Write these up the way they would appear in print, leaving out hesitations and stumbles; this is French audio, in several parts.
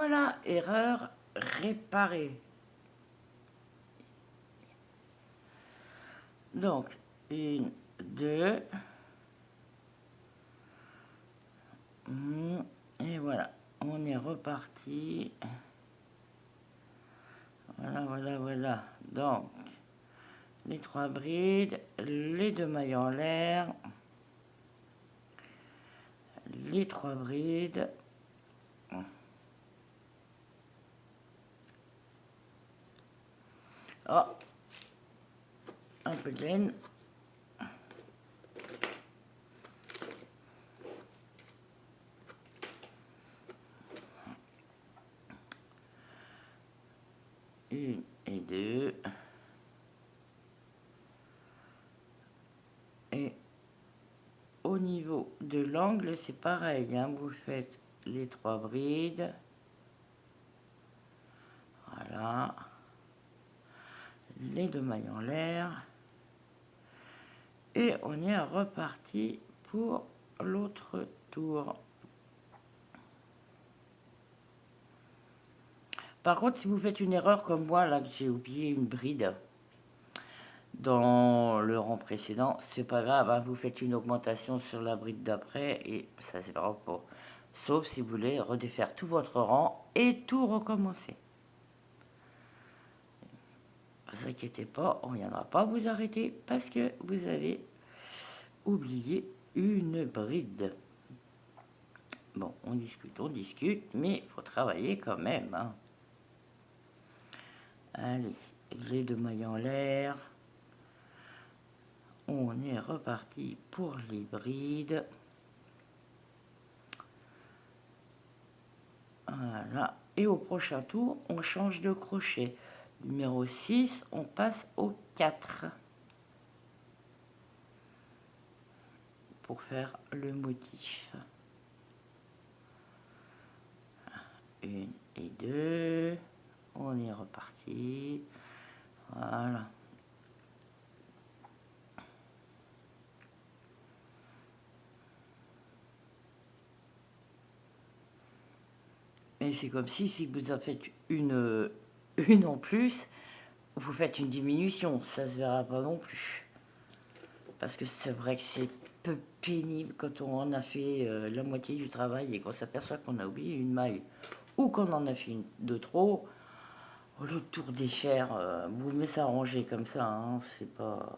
voilà, erreur réparée. Donc, 1, 2. Et voilà, on est reparti. Voilà, voilà, voilà. Donc, les 3 brides, les 2 mailles en l'air, les 3 brides. Oh, un peu de laine. Une et 2. Et au niveau de l'angle, c'est pareil, hein, vous faites les 3 brides. Voilà. Les 2 mailles en l'air. Et on est reparti pour l'autre tour. Par contre, si vous faites une erreur comme moi, là, que j'ai oublié une bride dans le rang précédent, c'est pas grave, hein, vous faites une augmentation sur la bride d'après et ça, c'est pas grave. Sauf si vous voulez redéfaire tout votre rang et tout recommencer. Ne vous inquiétez pas, on ne viendra pas vous arrêter parce que vous avez oublié une bride. Bon, on discute, mais il faut travailler quand même, hein. Allez, les 2 mailles en l'air. On est reparti pour les brides. Voilà. Et au prochain tour, on change de crochet. Numéro 6, on passe au 4. Pour faire le motif. 1 et 2. On est reparti. Voilà. Et c'est comme si vous en faites une en plus, vous faites une diminution. Ça se verra pas non plus. Parce que c'est vrai que c'est peu pénible quand on en a fait la moitié du travail et qu'on s'aperçoit qu'on a oublié une maille ou qu'on en a fait une de trop. Au lieu de tout redéfaire, vous mettez ça rangé comme ça, hein, c'est pas...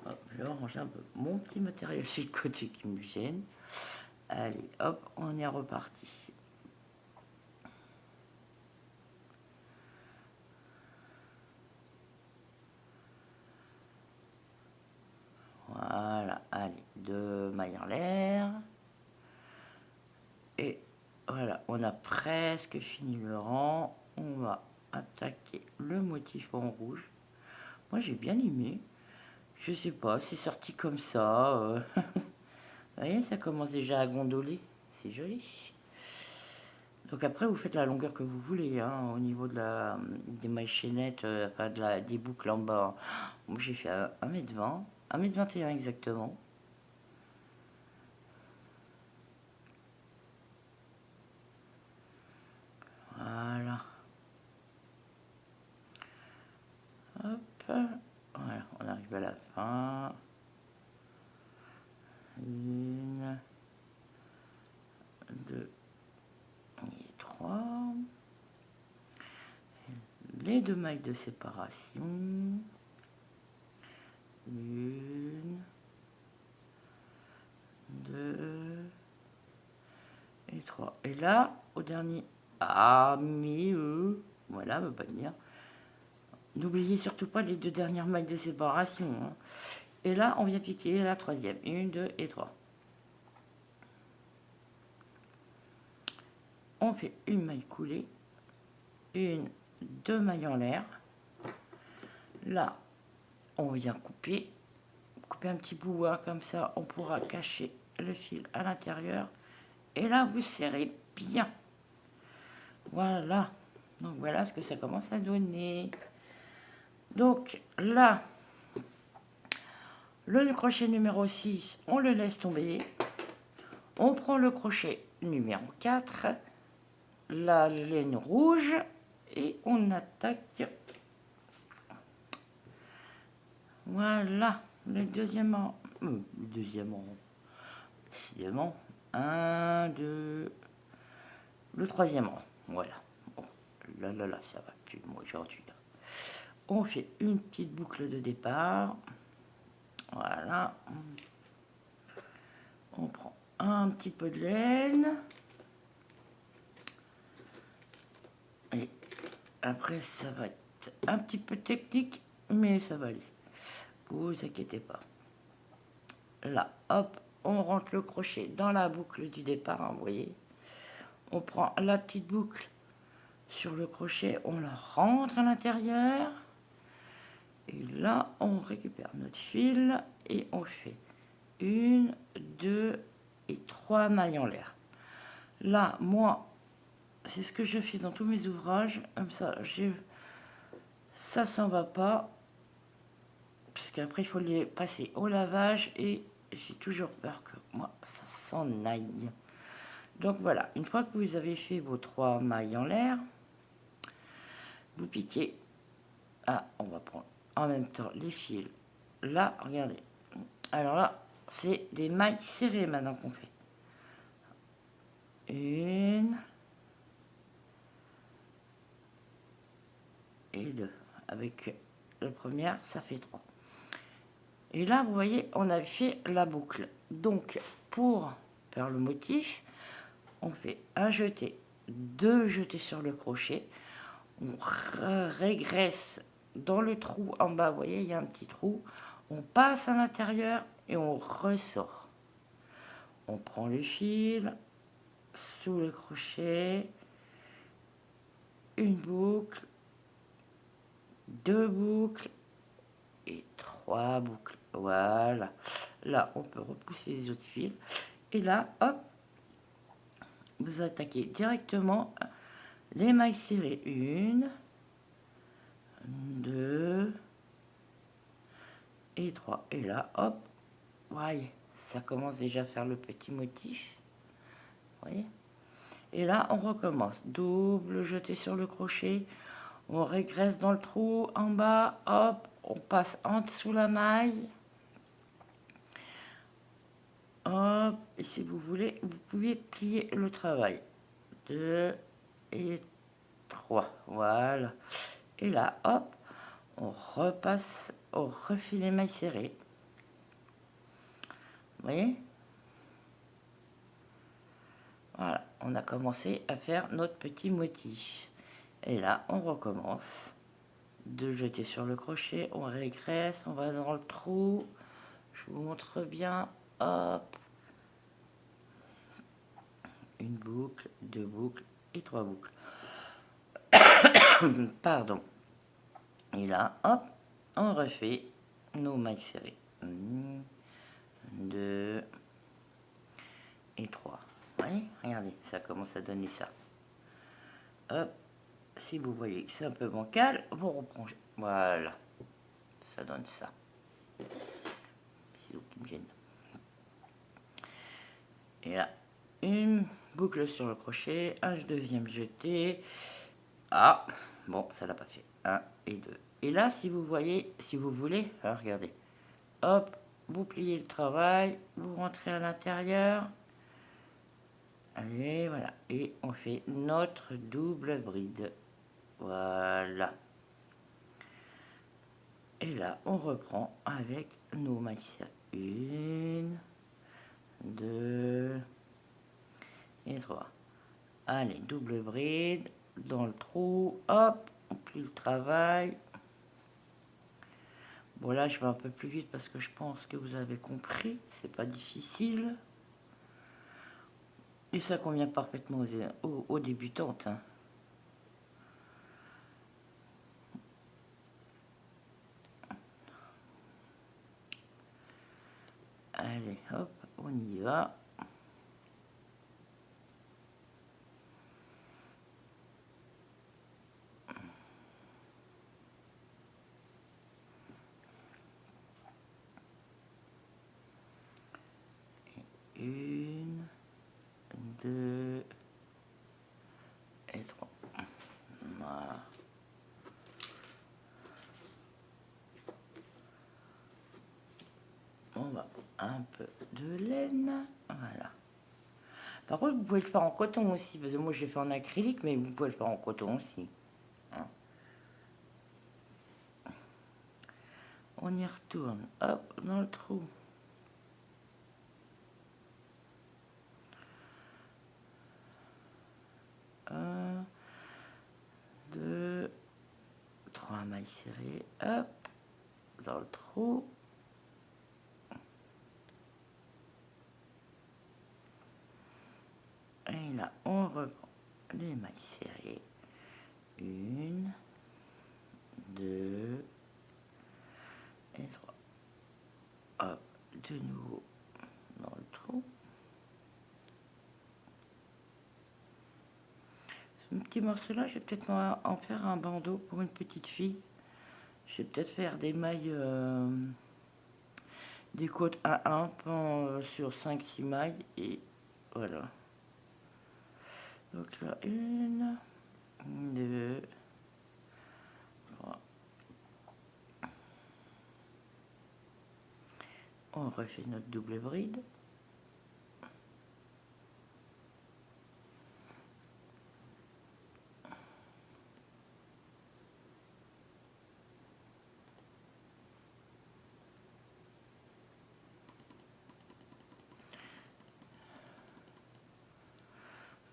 Hop, je vais ranger un peu mon petit matériel sur le côté qui me gêne. Allez, hop, on est reparti. Voilà, allez, 2 mailles en l'air. Et voilà, on a presque fini le rang. On va attaquer le motif en rouge. Moi, j'ai bien aimé. Je sais pas, c'est sorti comme ça. Vous voyez, ça commence déjà à gondoler. C'est joli. Donc après, vous faites la longueur que vous voulez, hein, au niveau de des mailles chaînettes, enfin des boucles en bas. Moi, j'ai fait 1m20, 1m21 exactement. Voilà. Hop. Voilà, on arrive à la fin. 1, 2 et 3. Les 2 mailles de séparation. 1, 2 et 3. Et là, au dernier... Ah, mais voilà, veut pas dire. N'oubliez surtout pas les 2 dernières mailles de séparation, hein. Et là, on vient piquer la 3e. 1, 2 et 3. On fait une maille coulée. 1, 2 mailles en l'air. Là, on vient couper un petit bout, hein, comme ça, on pourra cacher le fil à l'intérieur. Et là, vous serrez bien. Voilà. Donc, voilà ce que ça commence à donner. Donc, là, le crochet numéro 6, on le laisse tomber. On prend le crochet numéro 4. la laine rouge et on attaque. Voilà, le deuxième rang. Le deuxième rang. Décidément. 1, 2. Le troisième rang. Voilà. Bon, là, ça va plus moi aujourd'hui. On fait une petite boucle de départ. Voilà. On prend un petit peu de laine. Et après, ça va être un petit peu technique, mais ça va aller. Vous inquiétez pas. Là, hop, on rentre le crochet dans la boucle du départ, hein, vous voyez. On prend la petite boucle sur le crochet, on la rentre à l'intérieur. Et là, on récupère notre fil et on fait 1, 2 et 3 mailles en l'air. Là, moi, c'est ce que je fais dans tous mes ouvrages. Comme ça, ça s'en va pas. Puisqu'après, il faut les passer au lavage et j'ai toujours peur que moi, ça s'en aille. Donc voilà, une fois que vous avez fait vos 3 mailles en l'air, vous piquez. Ah, on va prendre en même temps les fils. Là, regardez. Alors là, c'est des mailles serrées maintenant qu'on fait. 1 et 2. Avec la première, ça fait 3. Et là, vous voyez, on a fait la boucle. Donc, pour faire le motif, on fait un jeté, 2 jetés sur le crochet. On régresse dans le trou en bas. Vous voyez, il y a un petit trou. On passe à l'intérieur et on ressort. On prend le fil sous le crochet, une boucle, 2 boucles et 3 boucles. Voilà. Là, on peut repousser les autres fils. Et là, hop, vous attaquez directement les mailles serrées. 1, 2 et 3. Et là, hop, voyez, ça commence déjà à faire le petit motif. Voyez. Et là, on recommence. Double jeté sur le crochet. On régresse dans le trou en bas. Hop, on passe en dessous la maille. Hop, et si vous voulez, vous pouvez plier le travail. 2 et 3. Voilà. Et là, hop, on repasse, on refile les mailles serrées. Vous voyez? Voilà, on a commencé à faire notre petit motif. Et là, on recommence. 2 jetés sur le crochet, on régresse, on va dans le trou. Je vous montre bien. Hop. Une boucle, 2 boucles et 3 boucles. Pardon. Et là, hop, on refait nos mailles serrées. 1, 2 et 3. Voyez, regardez, ça commence à donner ça. Hop, si vous voyez que c'est un peu bancal, vous reprochez. Voilà, ça donne ça. C'est l'eau qui me gêne. Et là, une boucle sur le crochet, un deuxième jeté. Ah, bon, ça l'a pas fait. 1 et 2. Et là, si vous voyez, si vous voulez, alors regardez. Hop, vous pliez le travail, vous rentrez à l'intérieur. Allez, voilà. Et on fait notre double bride. Voilà. Et là, on reprend avec nos mailles serrées. 1, 2 et 3. Allez, double bride dans le trou. Hop, on plie le travail. Bon, là, je vais un peu plus vite parce que je pense que vous avez compris. C'est pas difficile. Et ça convient parfaitement aux débutantes. Hein. Allez, hop, on y va. Une, 2 Voilà. On va un peu de laine. Voilà. Par contre, vous pouvez le faire en coton aussi, parce que moi j'ai fait en acrylique, mais vous pouvez le faire en coton aussi. Hein. On y retourne, hop, dans le trou. Un, deux, trois mailles serrées, hop, dans le trou. Et là, on reprend les mailles serrées. Une, deux et trois. Hop, de nouveau dans le trou. Ce petit morceau-là, je vais peut-être en faire un bandeau pour une petite fille. Je vais peut-être faire des mailles, des côtes à 1 sur 5-6 mailles. Et voilà. Donc là, une, deux, trois. On refait notre double bride.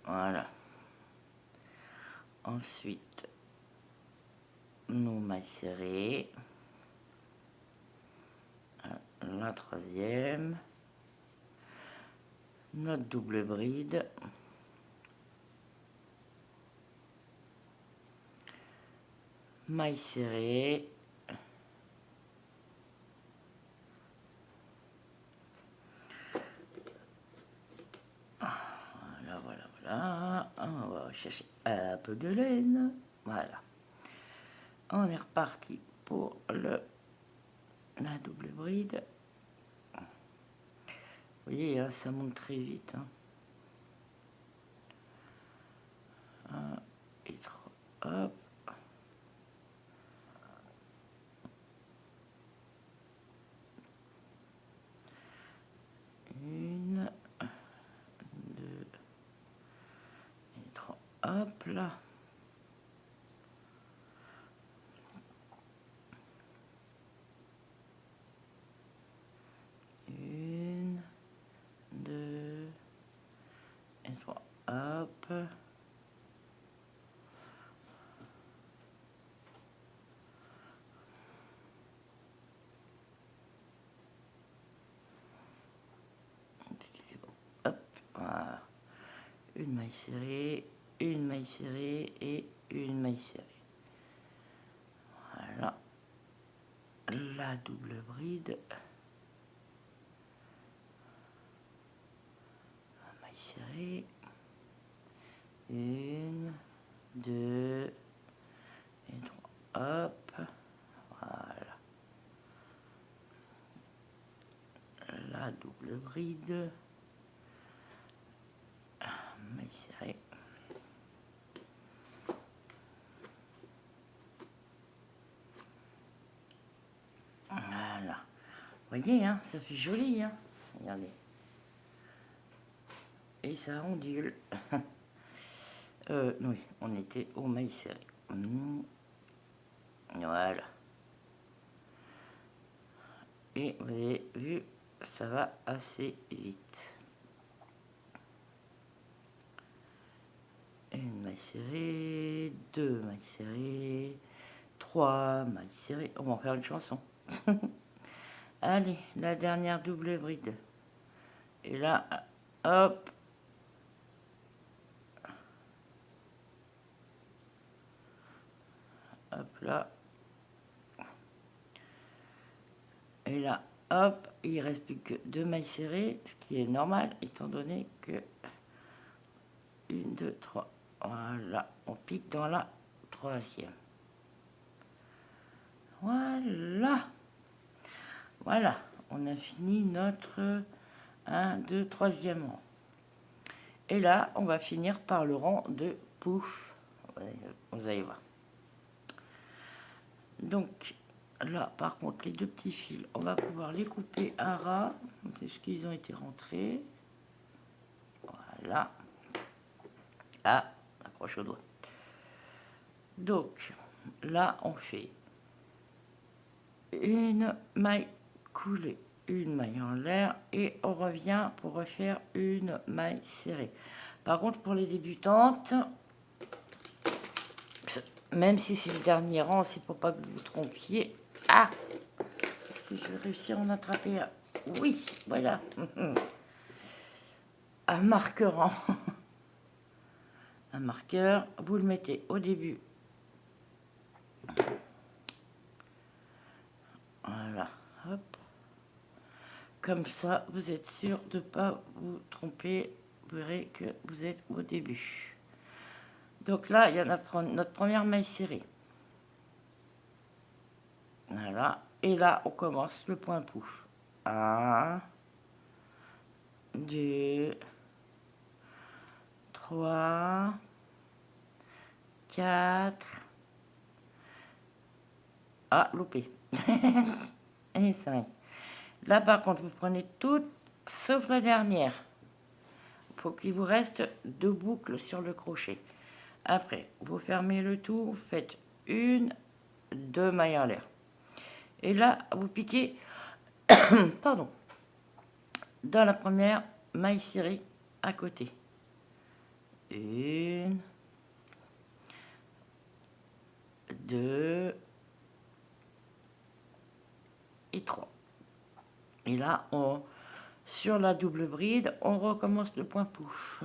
Voilà. Ensuite, nos mailles serrées. La troisième. Notre double bride. Mailles serrées. Voilà, voilà, voilà. On va chercher un peu de laine. Voilà. On est reparti pour la double bride. Vous voyez, hein, ça monte très vite. Hein. 1 et 3. Hop. Une, deux et trois. Hop là. Une, deux et trois. Hop. Hop. Voilà. Une maille serrée, une maille serrée et une maille serrée. Voilà. La double bride. Maille serrée. Une, deux et trois. Hop. Voilà. La double bride. Maille serrée. Voilà. Vous voyez, hein, ça fait joli, hein. Regardez. Et ça ondule. Oui, on était au maille serré. Voilà. Et vous avez vu, ça va assez vite. Une maille serrée, deux mailles serrées, trois mailles serrées. On va en faire une chanson. Allez, la dernière double bride. Et là, hop. Hop là. Et là, hop, il reste plus que deux mailles serrées, ce qui est normal, étant donné que... Une, deux, trois. Voilà, on pique dans la troisième. Voilà. Voilà, on a fini notre 1, 2, troisième rang. Et là, on va finir par le rang de pouf. vous allez voir. Donc là, par contre, les deux petits fils, on va pouvoir les couper à ras, puisqu'ils ont été rentrés. Voilà. Ah, accroche au doigt. Donc, là, on fait une maille coulée, une maille en l'air, et on revient pour refaire une maille serrée. Par contre, pour les débutantes, même si c'est le dernier rang, c'est pour pas que vous vous trompiez. Ah! Est-ce que je vais réussir à en attraper un? Oui, voilà. Un marqueur. Un marqueur, vous le mettez au début. Voilà, hop. Comme ça, vous êtes sûr de ne pas vous tromper. Vous verrez que vous êtes au début. Donc là, il y en a notre première maille serrée. Voilà. Et là, on commence le point pouf. 1, 2, 3, 4. Ah, loupé. Et 5. Là, par contre, vous prenez toutes, sauf la dernière. Il faut qu'il vous reste 2 boucles sur le crochet. Après, vous fermez le tout, vous faites 1, 2 mailles en l'air. Et là, vous piquez, pardon, dans la première maille serrée à côté. 1, 2 et 3. Et là, sur la double bride, on recommence le point pouf.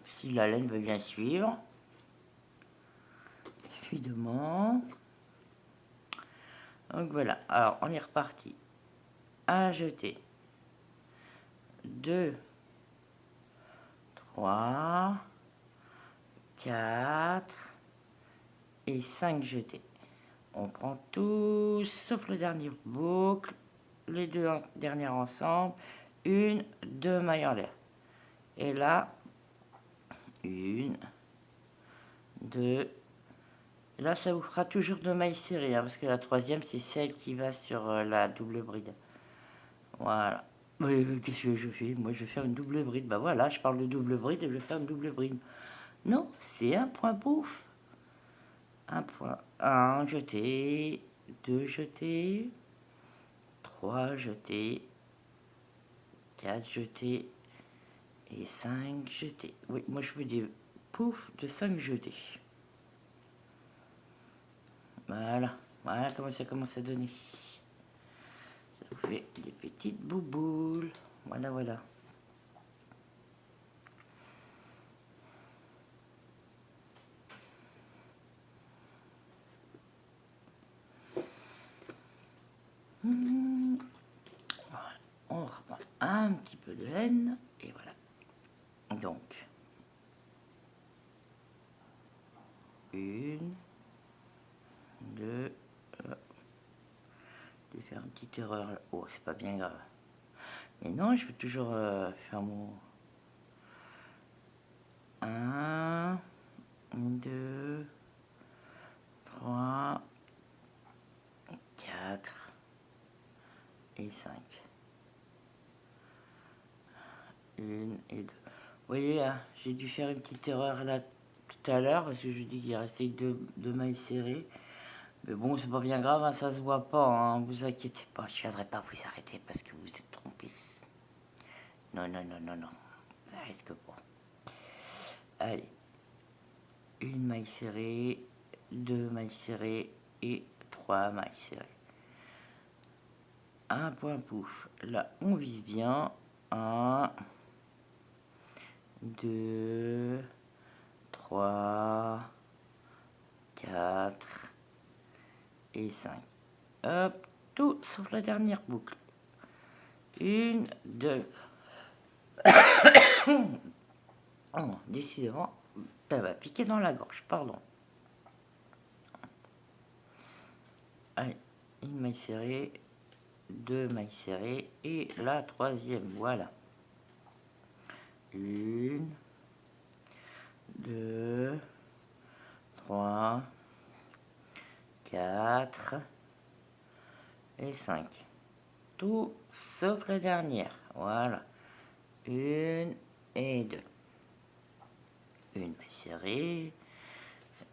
Si la laine veut bien suivre. Évidemment. Donc voilà, alors on est reparti. 1 jeté, 2, 3, 4 et 5 jetés. On prend tout, sauf le dernier boucle, les deux dernières ensemble, 1, 2 mailles en l'air. Et là, 1, 2. Là, ça vous fera toujours 2 mailles serrées, hein, parce que la troisième, c'est celle qui va sur la double bride. Voilà. Qu'est-ce que je fais? Moi, je vais faire une double bride. Bah voilà, je parle de double bride et je vais faire une double bride. Non, c'est un point pouf. Un point. 1 jeté, 2 jetés, 3 jetés, 4 jetés et 5 jetés. Oui, moi, je fais des poufs de 5 jetés. Voilà. Voilà comment ça commence à donner. Ça vous fait des petites bouboules. Voilà, voilà. Voilà. On reprend un petit peu de laine et voilà. Donc, 1, 2, je vais faire une petite erreur là. Oh, c'est pas bien grave. Mais non, je vais toujours faire mon 1, 2, 3, 4 et 5. 1 et 2. Vous voyez, hein, j'ai dû faire une petite erreur là tout à l'heure parce que je dis qu'il restait deux mailles serrées. Mais bon, c'est pas bien grave, hein, ça se voit pas, hein, vous inquiétez pas. Je ne viendrai pas vous arrêter parce que vous êtes trompés. Non, non, non, non, non. Ça risque pas. Allez. 1 maille serrée, 2 mailles serrées et 3 mailles serrées. Un point pouf. Là, on vise bien. 1, 2, 3, 4 et 5. Hop, tout sauf la dernière boucle. 1, 2. Oh, décidément, ça va piquer dans la gorge, pardon. Allez, 1 maille serrée, 2 mailles serrées et la troisième, voilà. 1, 2, 3, 4 et 5. Tout sauf la dernière. Voilà. 1 et 2. Une maille serrée,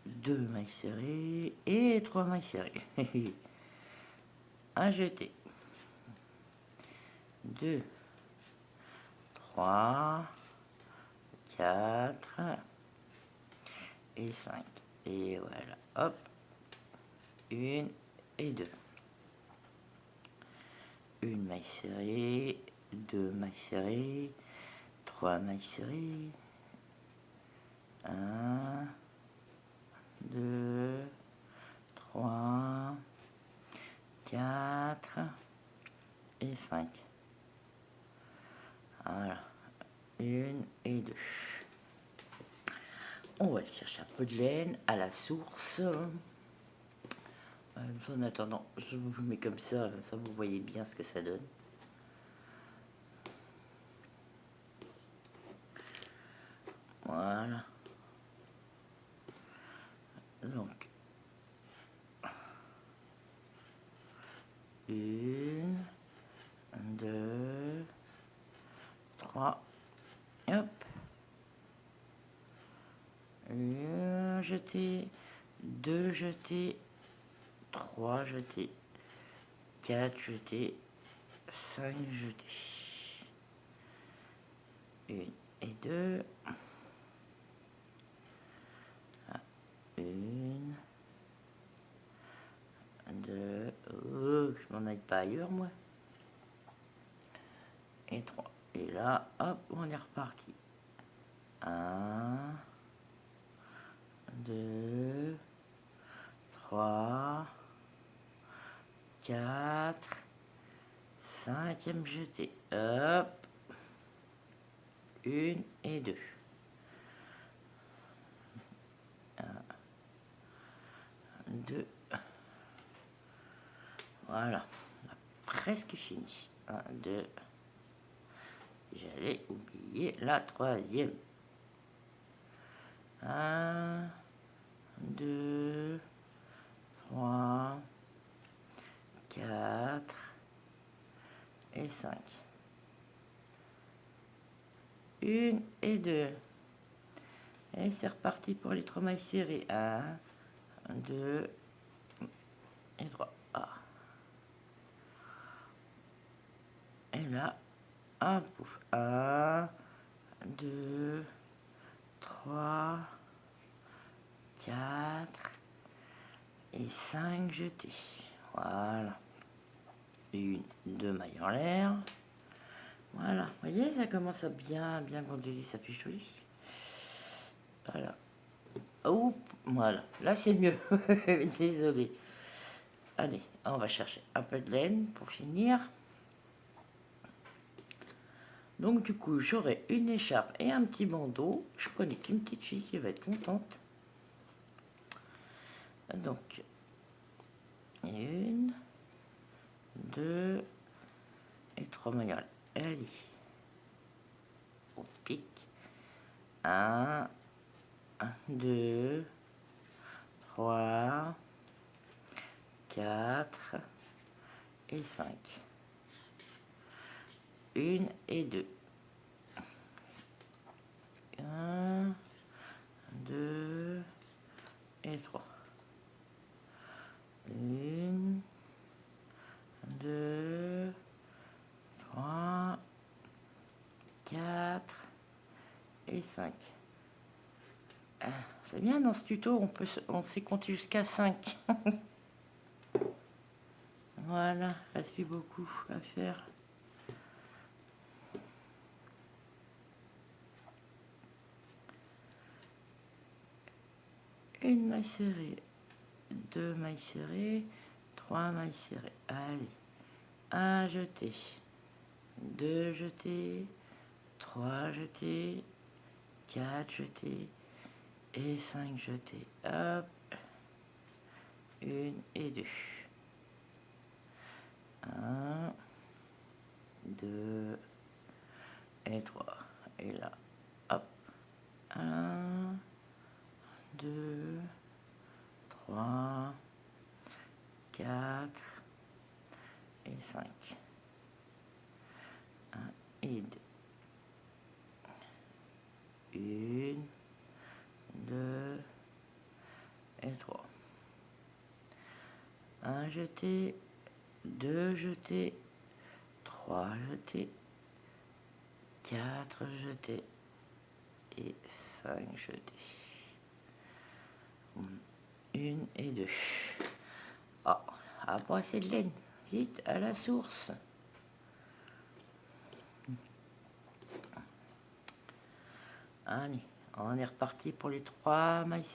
2 mailles serrées et 3 mailles serrées. Un jeté. 2, 3, 4 et 5. Et voilà, hop, 1 et 2. Une maille serrée, 2 mailles serrées, 3 mailles serrées. 1, 2, 3, 4 et 5. Voilà, 1 et 2. On va aller chercher un peu de laine à la source. En attendant, je vous mets comme ça vous voyez bien ce que ça donne. Voilà. Donc, 1, 2, 3, hop. 1 jeté, 2 jetés, 3 jetés, 4 jetés, 5 jetés. 1 et 2. 1, 2, oh, je m'en aille pas ailleurs moi. Et 3. Et là, hop, on est reparti. 1, 2, 3, 4, 5e jeté. Hop. 1 et 2. 1, 2. Voilà. On a presque fini. 1, 2. J'allais oublier la 3e. 1, 2, 3, 4 et 5. 1 et 2. Et c'est reparti pour les 3 mailles serrées. 1, 2 et 3. Ah. Et là, un pouf. 1, 2, 3, 4 et 5 jetés. Voilà. 1, 2 mailles en l'air. Voilà. Vous voyez, ça commence à bien gondoler, ça fait joli. Voilà. Oups, voilà. Là, c'est mieux. Désolée. Allez, on va chercher un peu de laine pour finir. Donc du coup, j'aurai une écharpe et un petit bandeau. Je connais qu'une petite fille qui va être contente. Donc, 1, 2 et 3 mailles. Allez, on pique. 1, 2, 3, 4 et 5. 1 et 2. 1, 2 et 3. 1, 2, 3, 4 et 5. C'est bien dans ce tuto, on sait compter jusqu'à 5. Voilà, il reste plus beaucoup à faire. Une maille serrée, 2 mailles serrées, 3 mailles serrées. Allez, un jeté, 2 jetés, 3 jetés, 4 jetés et 5 jetés. Hop, 1 et 2. 1, 2 et 3. Et là, hop, 1, 2, 3, 4 et 5. 1 et 2. 1, 2 et 3. 1 jeté, 2 jetés, 3 jetés, 4 jetés et 5 jetés. 1 et 2. Ah, à brasser de laine, vite à la source. Allez, on est reparti pour les 3 mailles